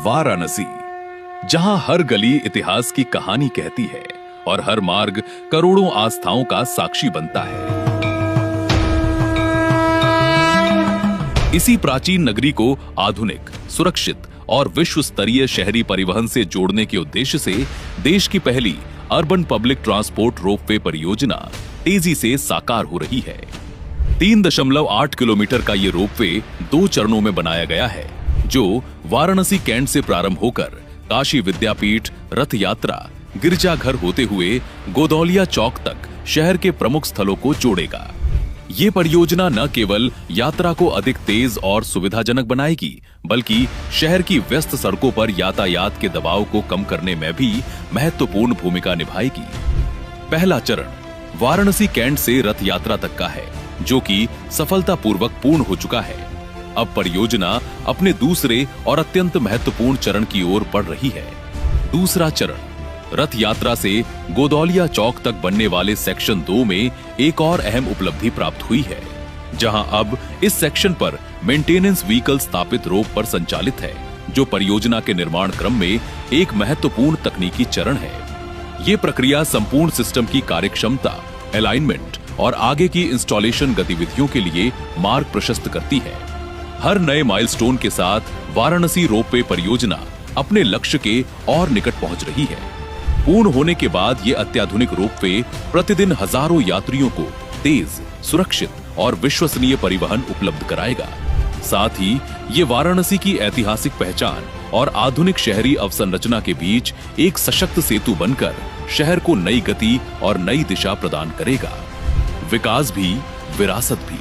वाराणसी, जहां हर गली इतिहास की कहानी कहती है और हर मार्ग करोड़ों आस्थाओं का साक्षी बनता है। इसी प्राचीन नगरी को आधुनिक, सुरक्षित और विश्व स्तरीय शहरी परिवहन से जोड़ने के उद्देश्य से देश की पहली अर्बन पब्लिक ट्रांसपोर्ट रोपवे परियोजना तेजी से साकार हो रही है। 3.8 किलोमीटर का ये रोपवे 2 चरणों में बनाया गया है, जो वाराणसी कैंट से प्रारंभ होकर काशी विद्यापीठ, रथ यात्रा, गिरजाघर होते हुए गोदौलिया चौक तक शहर के प्रमुख स्थलों को जोड़ेगा। ये परियोजना न केवल यात्रा को अधिक तेज और सुविधाजनक बनाएगी, बल्कि शहर की व्यस्त सड़कों पर यातायात के दबाव को कम करने में भी महत्वपूर्ण भूमिका निभाएगी। पहला चरण वाराणसी कैंट से रथ यात्रा तक का है, जो कि सफलतापूर्वक पूर्ण हो चुका है। अब परियोजना अपने दूसरे और अत्यंत महत्वपूर्ण चरण की ओर बढ़ रही है। दूसरा चरण रथ यात्रा से गोदौलिया चौक तक बनने वाले सेक्शन 2 में एक और अहम उपलब्धि प्राप्त हुई है, जहां अब इस सेक्शन पर मेंटेनेंस व्हीकल स्थापित रोप पर संचालित है, जो परियोजना के निर्माण क्रम में एक महत्वपूर्ण तकनीकी चरण है। ये प्रक्रिया संपूर्ण सिस्टम की कार्यक्षमता, अलाइनमेंट और आगे की इंस्टॉलेशन गतिविधियों के लिए मार्ग प्रशस्त करती है। हर नए माइलस्टोन के साथ वाराणसी रोपवे परियोजना अपने लक्ष्य के और निकट पहुंच रही है। पूर्ण होने के बाद ये अत्याधुनिक रोपवे प्रतिदिन हजारों यात्रियों को तेज, सुरक्षित और विश्वसनीय परिवहन उपलब्ध कराएगा। साथ ही ये वाराणसी की ऐतिहासिक पहचान और आधुनिक शहरी अवसंरचना के बीच एक सशक्त सेतु बनकर शहर को नई गति और नई दिशा प्रदान करेगा। विकास भी, विरासत भी।